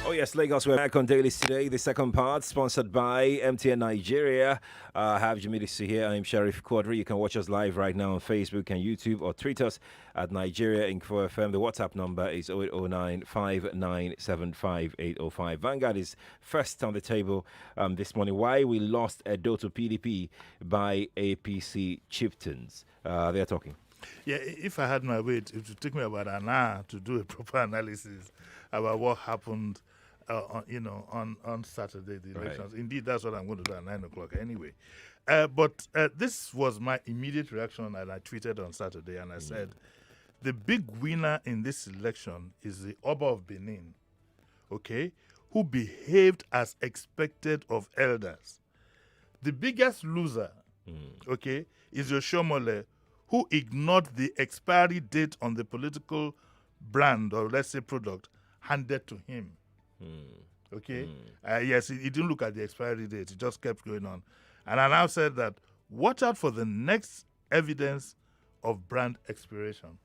Oh yes, Lagos, we're back on Dailies today. The second part, sponsored by MTN Nigeria. I have Jimi here. I'm Sheriff Quadry. You can watch us live right now on Facebook and YouTube or tweet us at Nigeria Info FM. The WhatsApp number is 0809 5975805. Vanguard is first on the table this morning. Why we lost Edo to PDP by APC chieftains. They're talking. Yeah, if I had my way, it would take me about an hour to do a proper analysis about what happened, on Saturday, the elections. Right. Indeed, that's what I'm going to do at 9 o'clock anyway. But this was my immediate reaction, and I tweeted on Saturday, and I said, the big winner in this election is the Oba of Benin, okay, who behaved as expected of elders. The biggest loser, okay, is Yoshomole, who ignored the expiry date on the political brand, or let's say product, handed to him. Okay? Yes, he didn't look at the expiry date. He just kept going on. And I now said that, watch out for the next evidence of brand expiration.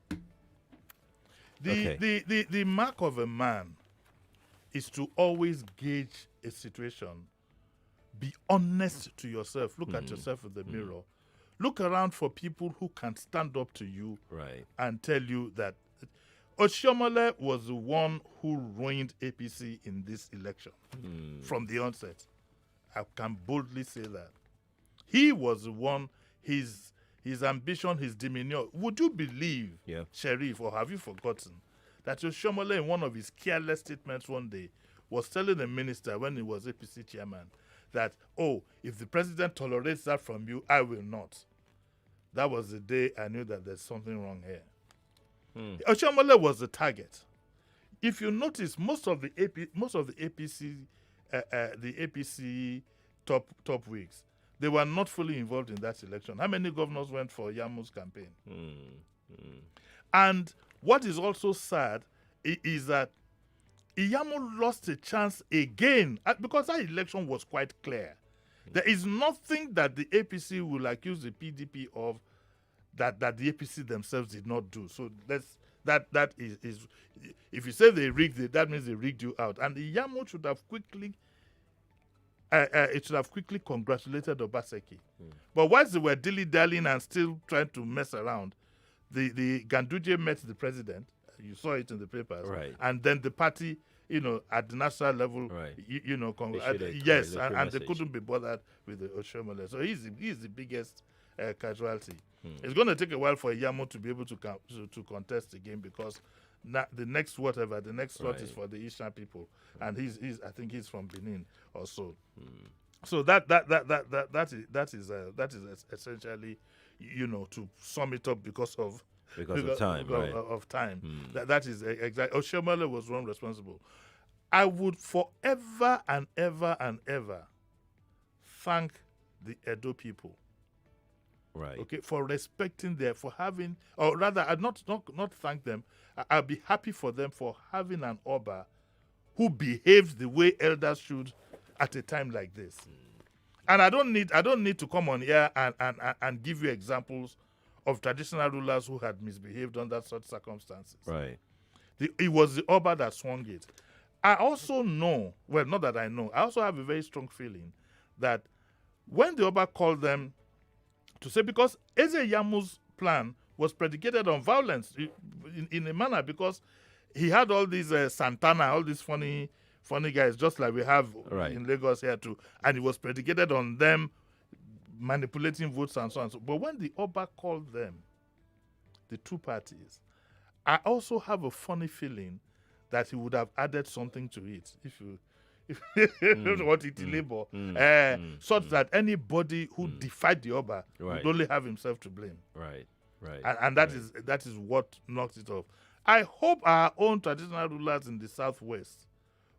The mark of a man is to always gauge a situation. Be honest to yourself. Look at yourself in the mirror. Look around for people who can stand up to you and tell you that Oshiomhole was the one who ruined APC in this election from the onset. I can boldly say that. He was the one, his ambition, his demeanor. Would you believe, Sheriff, or have you forgotten, that Oshiomhole, in one of his careless statements one day, was telling the minister when he was APC chairman that, if the president tolerates that from you, I will not. That was the day I knew that there's something wrong here. Oshiomhole was the target. If you notice, most of the APC top wigs, they were not fully involved in that election. How many governors went for Yamu's campaign? And what is also sad is that Iyamu lost a chance again because that election was quite clear. There is nothing that the APC will accuse the PDP of that the APC themselves did not do. So that is if you say they rigged it, that means they rigged you out. And Iyamu should have quickly congratulated Obaseki. But whilst they were dilly-dallying and still trying to mess around, the Ganduje met the president. You saw it in the papers. And then the party, at the national level, yes, and they couldn't be bothered with the Oshiomhole. So he's the biggest casualty. It's going to take a while for Iyamu to be able to contest again because the next slot is for the Eastern people, and I think he's from Benin also. So that is essentially, to sum it up because of time. That is exactly. Oshiomhole was one responsible. I would forever and ever and ever thank the Edo people. Okay, for respecting them, for having, or rather, I'd not thank them. I'll be happy for them for having an Oba who behaves the way elders should at a time like this. And I don't need to come on here and give you examples of traditional rulers who had misbehaved under such circumstances. It was the Oba that swung it. I also know, well, not that I know, I also have a very strong feeling that when the Oba called them to say, because Eze Yamu's plan was predicated on violence in a manner, because he had all these Santana, all these funny guys, just like we have in Lagos here too, and it was predicated on them manipulating votes and so on. But when the Oba called them, the two parties, I also have a funny feeling that he would have added something to it such that anybody who defied the Oba would only have himself to blame. And that is what knocked it off. I hope our own traditional rulers in the Southwest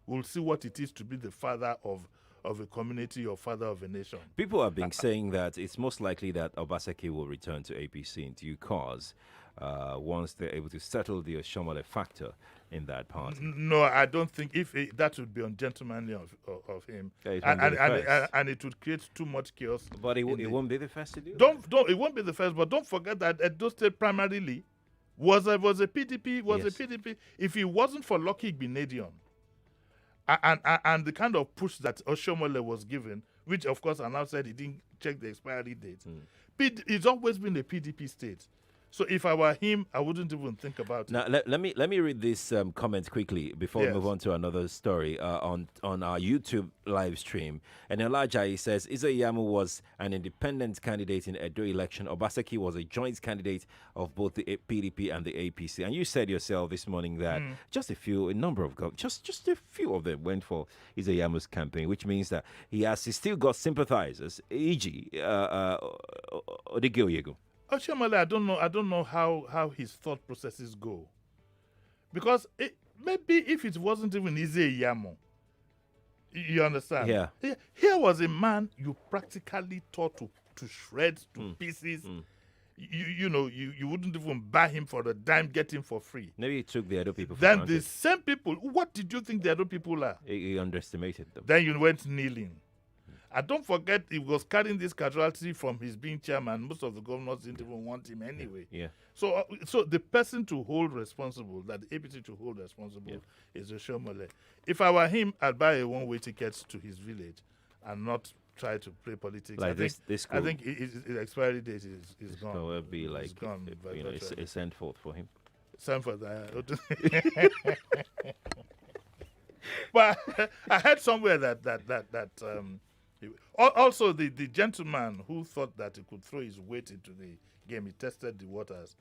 will see what it is to be the father of a community or father of a nation. People have been saying that it's most likely that Obaseki will return to APC in due course once they're able to settle the Oshiomhole factor in that party. No, I don't think that would be ungentlemanly of him, and it would create too much chaos. But it won't be the first to do. It won't be the first, but don't forget that Edo State primarily was a PDP. A PDP. If it wasn't for Lucky Igbinedion, And the kind of push that Oshomole was given, which of course I now said he didn't check the expiry date. It's always been a PDP state. So if I were him, I wouldn't even think about now, it. let me read this comment quickly before we move on to another story on our YouTube live stream. And Elijah, he says, Izayamu was an independent candidate in Edo election. Obaseki was a joint candidate of both the PDP and the APC. And you said yourself this morning that just a few of them went for Izayamu's campaign, which means that he still got sympathizers, e.g., Odigioyego. Oshomole, I don't know how his thought processes go. Because maybe if it wasn't even Izayamu, you understand? Yeah. Here was a man you practically taught to shreds, to pieces. You wouldn't even buy him for a dime, get him for free. Maybe he took the Edo people for Then granted. the same people, what did you think the Edo people are? He underestimated them. Then you went kneeling. And don't forget, he was carrying this casualty from his being chairman. Most of the governors didn't even want him anyway. Yeah. So the person to hold responsible, that the APC to hold responsible, is Oshomole. If I were him, I'd buy a one-way ticket to his village and not try to play politics. Like I think his expiry date is gone. So it'll be like, it's gone. it's sent forth for him. Sent for that. But I heard somewhere that also the gentleman who thought that he could throw his weight into the game, he tested the waters.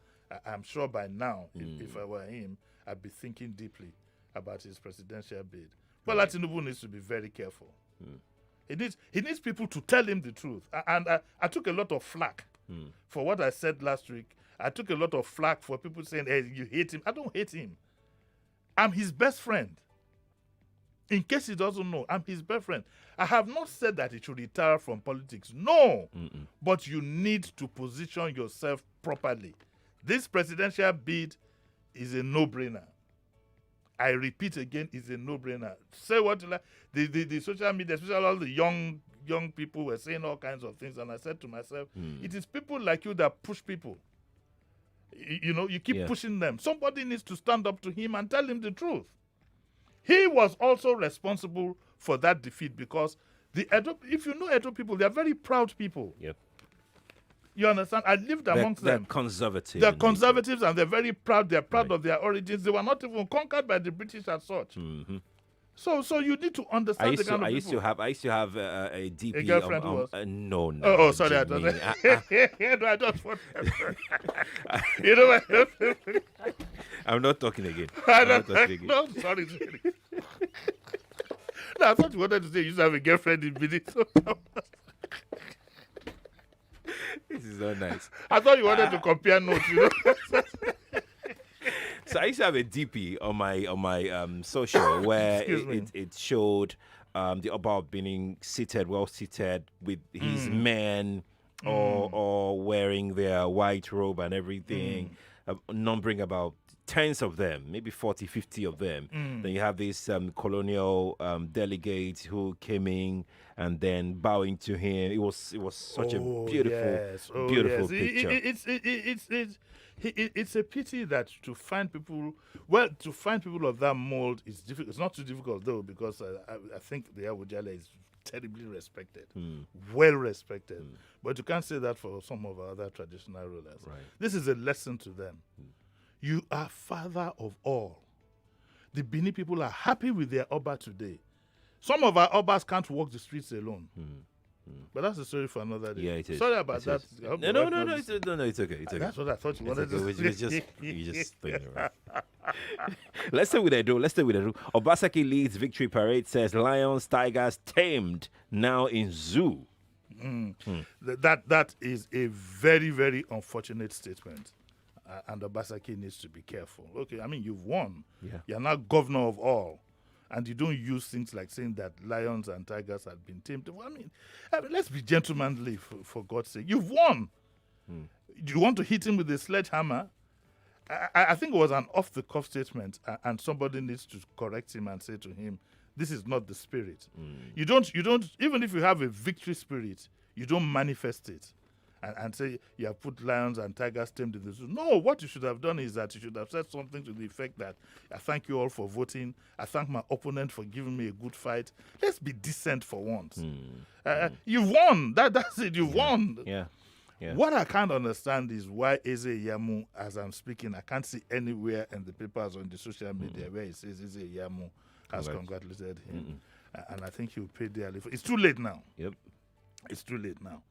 I'm sure by now, if I were him, I'd be thinking deeply about his presidential bid. But Tinubu needs to be very careful. He needs people to tell him the truth. And I took a lot of flack for what I said last week. I took a lot of flack for people saying, hey, you hate him. I don't hate him. I'm his best friend. In case he doesn't know, I'm his best friend. I have not said that he should retire from politics. No. But you need to position yourself properly. This presidential bid is a no-brainer. I repeat again, it's a no-brainer. Say what you like. The social media, especially all the young people, were saying all kinds of things. And I said to myself, it is people like you that push people. You keep pushing them. Somebody needs to stand up to him and tell him the truth. He was also responsible for that defeat because if you know Edo people, they are very proud people. Yep. You understand? I lived amongst them. They're conservative. They're conservatives and they're very proud. They're proud of their origins. They were not even conquered by the British as such. So you need to understand the kind of people. I used to have a DP. A girlfriend who was? No. Oh, sorry. I just want you know what? I'm not talking again. No, sorry. No, I thought you wanted to say you used to have a girlfriend in Bidi. This is not nice. I thought you wanted to compare notes, So I used to have a DP on my social where it showed the Oba being well seated with his men or wearing their white robe and everything, numbering about tens of them, maybe 40, 50 of them. Then you have these colonial delegates who came in and then bowing to him. It was such a beautiful picture. It's a pity that to find people of that mold is difficult. It's not too difficult though, because I think the Awujale is terribly respected, well respected. But you can't say that for some of our other traditional rulers. Right. This is a lesson to them. You are father of all. The Bini people are happy with their Oba today. Some of our Obas can't walk the streets alone. But that's a story for another day. Yeah, it is. Sorry about that. No, it's okay. It's okay. That's what I thought you wanted to say. You just think around. Let's stay with Edo. Obaseki leads victory parade, says lions, tigers tamed, now in zoo. That is a very, very unfortunate statement. And Obaseki needs to be careful. Okay, I mean, you've won. Yeah. You're now governor of all. And you don't use things like saying that lions and tigers had been tamed. Well, I mean, let's be gentlemanly, for God's sake. You've won. Do you want to hit him with a sledgehammer? I think it was an off-the-cuff statement, and somebody needs to correct him and say to him, this is not the spirit. You don't, even if you have a victory spirit, you don't manifest it. and say you have put lions and tigers tamed in the zoo. No, what you should have done is that you should have said something to the effect that I thank you all for voting. I thank my opponent for giving me a good fight. Let's be decent for once. You've won. That's it. You've won. Yeah. Yeah. What I can't understand is why Eze Yamu, as I'm speaking, I can't see anywhere in the papers or in the social media where it says Eze Yamu has congratulated him. And I think he'll pay dearly for it. It's too late now. Yep. It's too late now.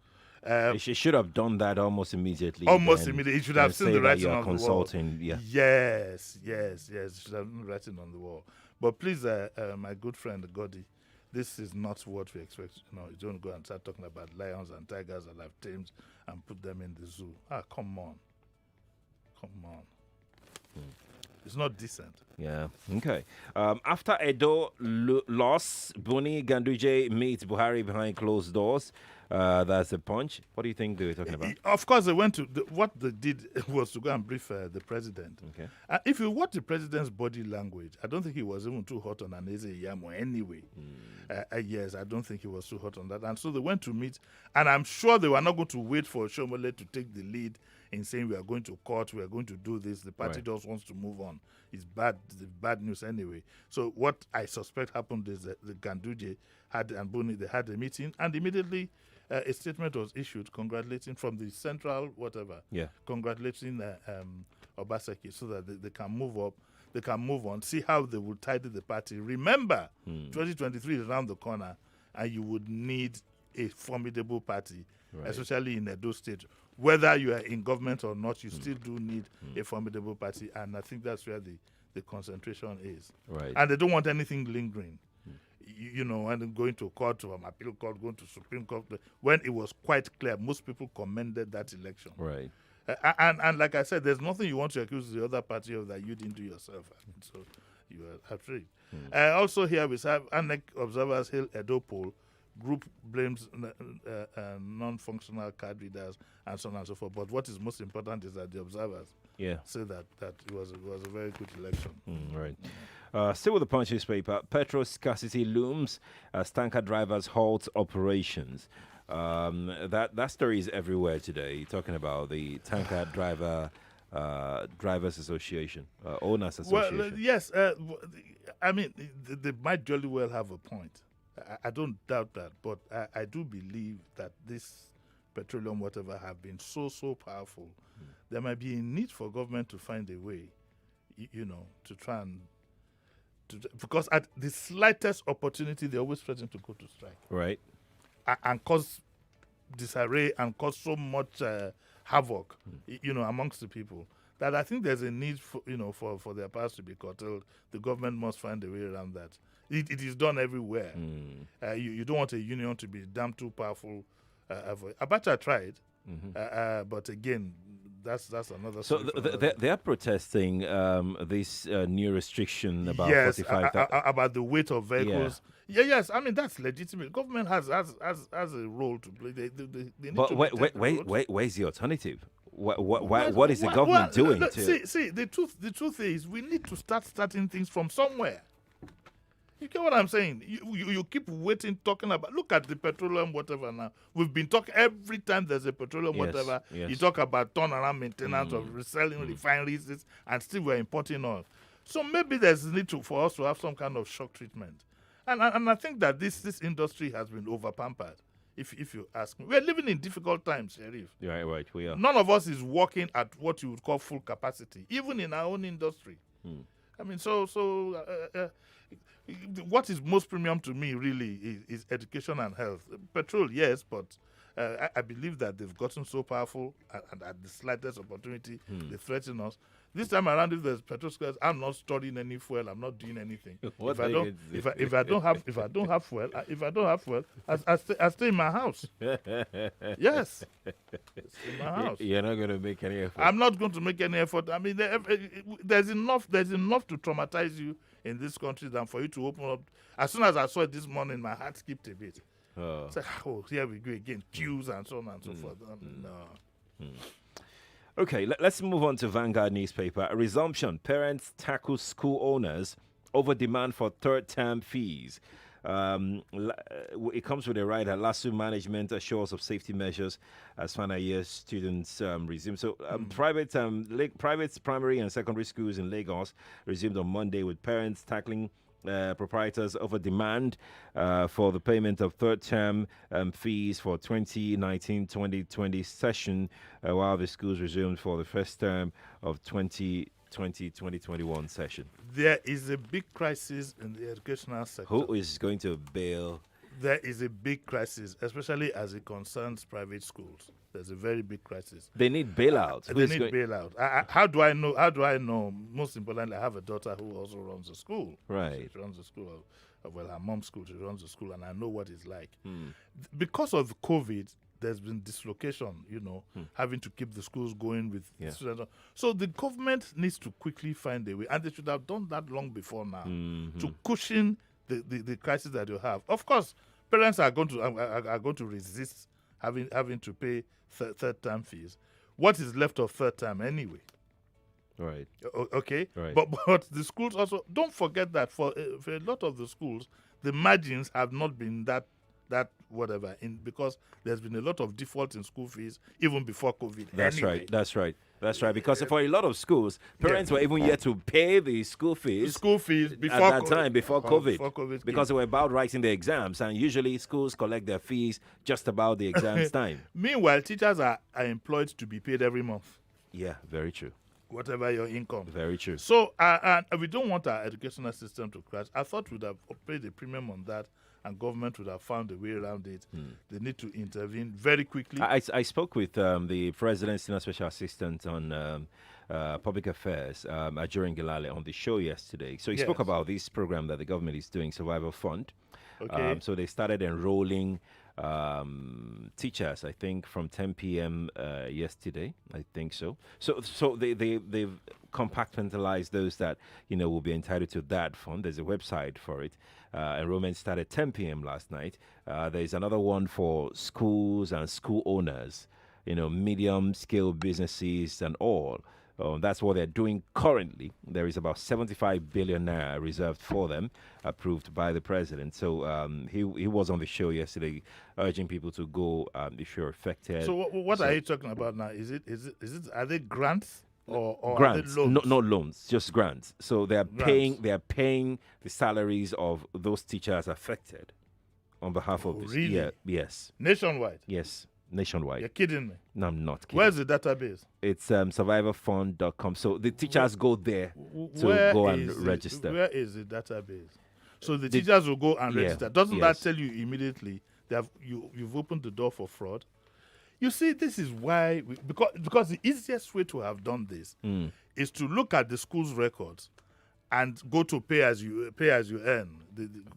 She should have done that almost immediately. Almost immediately. He should have seen the writing on the wall. Yeah. Yes. He should have seen the writing on the wall. But please, my good friend Godi, this is not what we expect. You don't go and start talking about lions and tigers that have tamed and put them in the zoo. Come on. It's not decent. Yeah. Okay. After Edo loss, Buni Ganduje meets Buhari behind closed doors. That's a punch. What do you think they were talking about? Of course, they went to what they did was to go and brief the president. Okay. If you watch the president's body language, I don't think he was even too hot on Aneze Iyamo anyway. Yes, I don't think he was too hot on that. And so they went to meet, and I'm sure they were not going to wait for Shomole to take the lead in saying we are going to court, we are going to do this. The party just wants to move on. It's bad news anyway. So what I suspect happened is that the Ganduje and Buni, they had a meeting, and immediately a statement was issued congratulating from the central congratulating Obaseki so that they can move up, they can move on, see how they will tidy the party. Remember, 2023 is around the corner, and you would need a formidable party, especially in Edo State. Whether you are in government or not, you still do need a formidable party, and I think that's where the concentration is. Right. And they don't want anything lingering. And going to court, to an appeal court, going to Supreme Court, when it was quite clear, most people commended that election. Right. And like I said, there's nothing you want to accuse the other party of that you didn't do yourself. So you are afraid. Also here we have ANEC observers hail Edo poll. Group blames non-functional card readers and so on and so forth. But what is most important is that the observers say that it was a very good election. Right. Still with the Punch newspaper, petrol scarcity looms as tanker drivers halt operations. That story is everywhere today, talking about the tanker drivers association, owners association. Well, yes. I mean, they might jolly well have a point. I don't doubt that, but I do believe that this petroleum whatever have been so powerful. There might be a need for government to find a way, to try and because at the slightest opportunity they always threaten to go to strike, right, and cause disarray and cause so much havoc, amongst the people, that I think there's a need for for their powers to be curtailed. The government must find a way around that. It is done everywhere. You don't want a union to be damn too powerful. Abacha tried, but again, that's another. So they are protesting this new restriction about 45,000 about the weight of vehicles. Yes, I mean that's legitimate. Government has a role to play. They need but where's the alternative? What is the government doing? See, the truth is we need to starting things from somewhere. You get what I'm saying? You keep waiting, talking about. Look at the petroleum whatever now. We've been talking every time there's a petroleum whatever. Yes. You talk about turnaround maintenance of reselling refineries, and still we're importing oil. So maybe there's a need for us to have some kind of shock treatment. And I think that this industry has been over-pampered. If you ask me, we're living in difficult times, Sheriff. Right, we are. None of us is working at what you would call full capacity, even in our own industry. I mean, what is most premium to me really is education and health. Petrol, yes, but I believe that they've gotten so powerful, and at the slightest opportunity, they threaten us. This time around, if there's petrol scarce, I'm not storing any fuel. I'm not doing anything. If I don't have fuel, I stay in my house. Yes, in my house. You're not going to make any effort. I'm not going to make any effort. I mean, there's enough to traumatize you in this country than for you to open up. As soon as I saw it this morning, my heart skipped a bit. It's like, here we go again, queues and so on and so forth. No. Okay, let's move on to Vanguard newspaper. A resumption. Parents tackle school owners over demand for third-term fees. It comes with a rider. LASU management assures of safety measures as final year students resume. So private primary and secondary schools in Lagos resumed on Monday with parents tackling proprietors over demand for the payment of third term fees for 2019-2020 session, while the schools resumed for the first term of 2020-2021 session. There is a big crisis in the educational sector. Who is going to bail? There is a big crisis, especially as it concerns private schools. There's a very big crisis. They need bailout. They need bailout. How do I know? How do I know? Most importantly, I have a daughter who also runs a school. Right. She runs a school. Well, her mom's school. She runs a school, and I know what it's like. Because of COVID, there's been dislocation. Having to keep the schools going with students. So the government needs to quickly find a way, and they should have done that long before now to cushion the crisis that you have. Of course, parents are going to resist having to pay third term fees. What is left of third term anyway? Right. Okay. Right. But the schools also, don't forget that for a lot of the schools, the margins have not been that whatever because there's been a lot of default in school fees even before COVID. That's anyway. right. That's right. That's right. Because for a lot of schools, parents were even yet to pay the school fees. Before at that time, before COVID. Before COVID because they were about writing the exams, and usually schools collect their fees just about the exams time. Meanwhile, teachers are employed to be paid every month. Yeah, very true. Whatever your income. Very true. So, and we don't want our educational system to crash. I thought we'd have paid a premium on that, and government would have found a way around it. They need to intervene very quickly. I spoke with the President's Senior Special Assistant on Public Affairs, Ajorin Gilale, on the show yesterday. So he spoke about this program that the government is doing, Survival Fund. Okay. So they started enrolling teachers, I think, from 10 p.m. Yesterday. I think so. So they've compartmentalized those that will be entitled to that fund. There's a website for it. Enrollment started 10 p.m. last night. There's another one for schools and school owners, medium-scale businesses and all. That's what they're doing currently. There is about 75 billion naira reserved for them, approved by the president. So he was on the show yesterday, urging people to go if you're affected. So what are you talking about now? Is it are they grants or grants? are they loans? No loans, just grants. So they are paying the salaries of those teachers affected on behalf of this. Really? Yeah, yes. Nationwide? Yes. Nationwide. You're kidding me? No, I'm not kidding. Where's the database? It's survivorfund.com. So the teachers go there to go and register. Where is the database? So the teachers will go and register. Doesn't that tell you immediately that you've opened the door for fraud? You see, this is why because the easiest way to have done this is to look at the school's records and go to pay as you earn.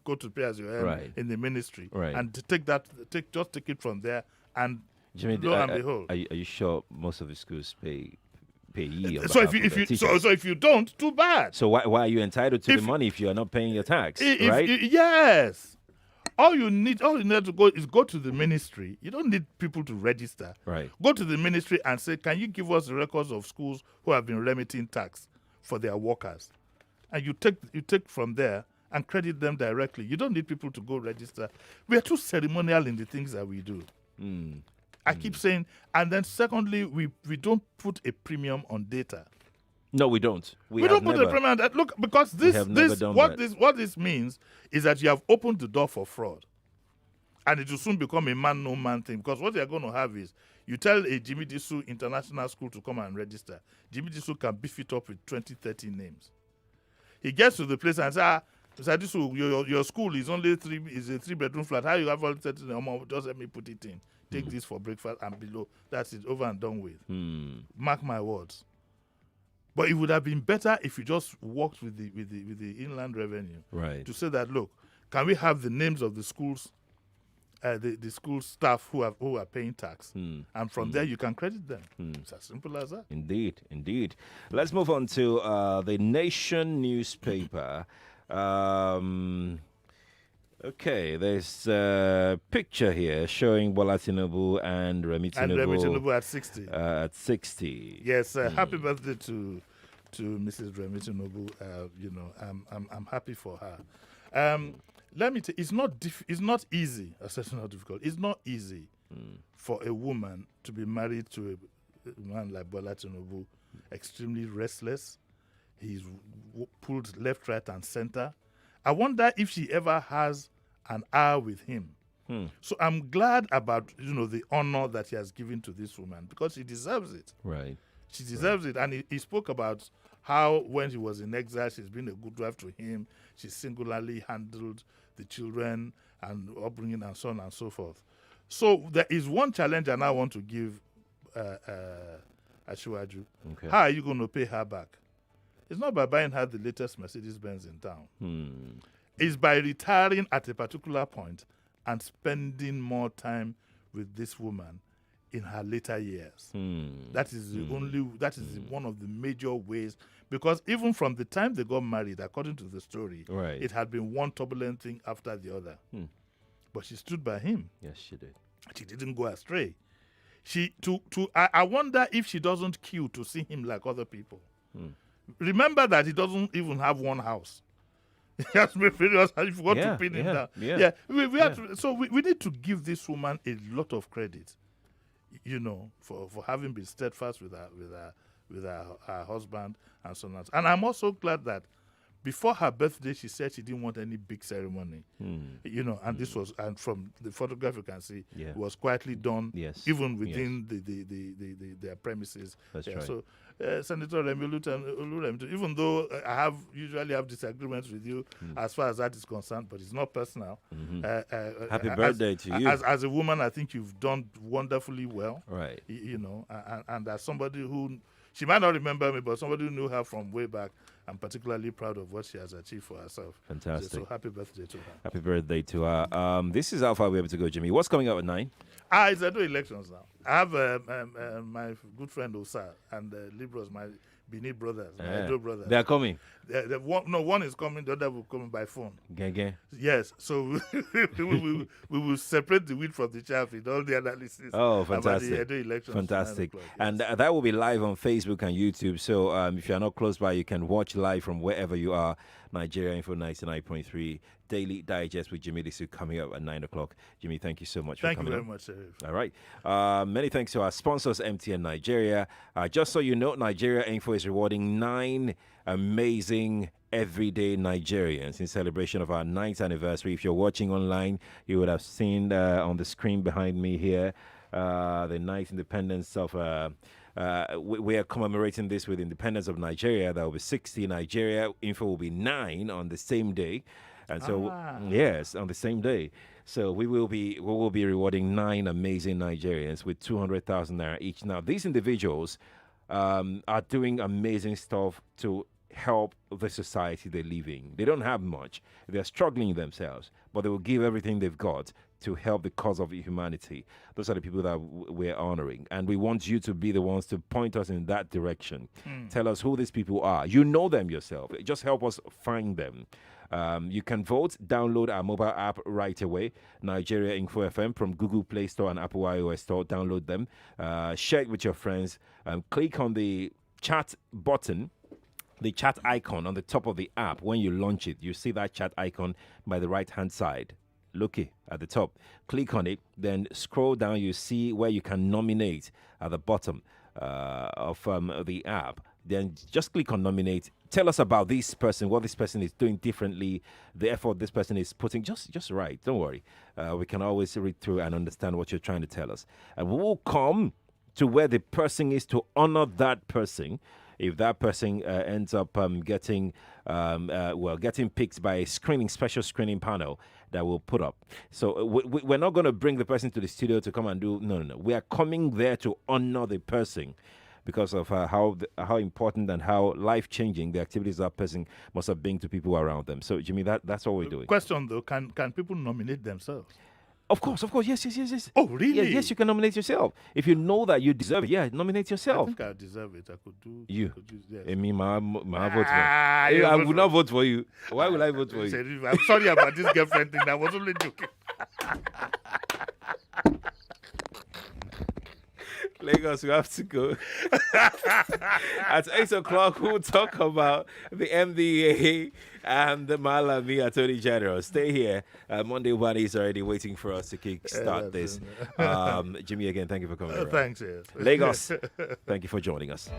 Go to pay as you earn in the ministry, and to take it from there. And Jimi, lo and behold, are you sure most of the schools pay ye? So if you don't, too bad. So why are you entitled to the money if you are not paying your tax? Right? Yes. All you need to go to the ministry. You don't need people to register. Right. Go to the ministry and say, can you give us the records of schools who have been remitting tax for their workers? And you take from there and credit them directly. You don't need people to go register. We are too ceremonial in the things that we do. I keep saying, and then secondly, we don't put a premium on data. No, we don't. We don't put a premium on that. Look, because what this means is that you have opened the door for fraud. And it will soon become a man no man thing. Because what you're going to have is you tell a Jimi Disu international school to come and register. Jimi Disu can beef it up with 20, 30 names. He gets to the place and says, Mr. Disu, your school is only a 3-bedroom flat. How you have all 30 names? Just let me put it in. Take this for breakfast and below. That's it, over and done with. Mark my words. But it would have been better if you just worked with the inland revenue to say that, look, can we have the names of the schools, the school staff who are paying tax, and from there you can credit them. It's as simple as that. Indeed. Let's move on to the Nation newspaper. Okay, there's a picture here showing Bola Tinubu and Remi Tinubu. And Remi Tinubu at 60. At 60. Yes, happy birthday to Mrs. Remi Tinubu. I'm happy for her. let me tell you, it's not easy. I said it's not difficult. It's not easy for a woman to be married to a man like Bola Tinubu, extremely restless. He's pulled left, right, and center. I wonder if she ever has an hour with him. So I'm glad about the honor that he has given to this woman, because she deserves it. Right. She deserves it. And he spoke about how when he was in exile, she's been a good wife to him. She singularly handled the children and upbringing and so on and so forth. So there is one challenge I now want to give Asiwaju. Okay. How are you going to pay her back? It's not by buying her the latest Mercedes-Benz in town. It's by retiring at a particular point and spending more time with this woman in her later years. That is one of the major ways, because even from the time they got married, according to the story, it had been one turbulent thing after the other. But she stood by him. Yes, she did. She didn't go astray. I wonder if she doesn't queue to see him like other people. Remember that he doesn't even have one house. He has to be serious if you want to pin him down. We need to give this woman a lot of credit, for having been steadfast with her husband and so on. And I'm also glad that before her birthday, she said she didn't want any big ceremony, and this was, and from the photograph you can see, it was quietly done, even within their premises. That's right. So, Senator Remi, even though I usually have disagreements with you as far as that is concerned, but it's not personal. Happy birthday to you. As a woman, I think you've done wonderfully well. Right. And as somebody who, she might not remember me, but somebody who knew her from way back, I'm particularly proud of what she has achieved for herself. Fantastic. So happy birthday to her. Happy birthday to her. This is how far we're able to go, Jimmy. What's coming up at 9? It's the elections now. I have my good friend Osa and Liberals, my Bini brothers, my Edo brothers. They are coming. One is coming, the other will come by phone. Gang. Yes, so we will separate the wheat from the chaff in all the analysis. Oh, fantastic. About the Edo elections. Fantastic. Yes. And that will be live on Facebook and YouTube. So if you're not close by, you can watch live from wherever you are. Nigeria Info 99.3 Daily Digest with Jimi Disu coming up at 9 o'clock. Jimmy, thank you so much for coming. Thank you very much, Sheriff. All right. Many thanks to our sponsors, MTN Nigeria. Just so you know, Nigeria Info is rewarding 9 amazing everyday Nigerians in celebration of our 9th anniversary. If you're watching online, you would have seen on the screen behind me here the 9th independence of... we are commemorating this with independence of Nigeria. That will be 60. Nigeria Info will be 9 on the same day. And so, yes, on the same day. So we will be rewarding 9 amazing Nigerians with 200,000 naira each. Now, these individuals are doing amazing stuff to help the society they live in. They don't have much. They're struggling themselves, but they will give everything they've got to help the cause of humanity. Those are the people that we're honoring. And we want you to be the ones to point us in that direction. Tell us who these people are. You know them yourself. Just help us find them. You can vote, download our mobile app right away, Nigeria Info FM from Google Play Store and Apple iOS Store. Download them. Share it with your friends. Click on the chat button, the chat icon on the top of the app. When you launch it, you see that chat icon by the right-hand side. Looky at the top. Click on it, then scroll down. You see where you can nominate at the bottom of the app. Then just click on nominate. Tell us about this person, what this person is doing differently, the effort this person is putting. Just right. Don't worry. We can always read through and understand what you're trying to tell us. And we will come to where the person is to honor that person. If that person ends up getting picked by a special screening panel that we'll put up. So we're not going to bring the person to the studio to come and do, no. We are coming there to honor the person because of how important and how life-changing the activities that person must have been to people around them. So, Jimmy, that's what we're doing. Question, though, can people nominate themselves? Of course. Yes. Oh, really? Yes, you can nominate yourself. If you know that you deserve it, nominate yourself. I think I deserve it. I could do... You? Yes. My vote for you. I would not vote for you. Why would I vote for you? I'm sorry about this girlfriend thing. I was only joking. Lagos, we have to go. At 8 o'clock, we'll talk about the MDA and the Malami Attorney General. Stay here. Monday Wani is already waiting for us to kick-start this. Jimmy, again, thank you for coming around. Thanks, yes. Lagos, thank you for joining us.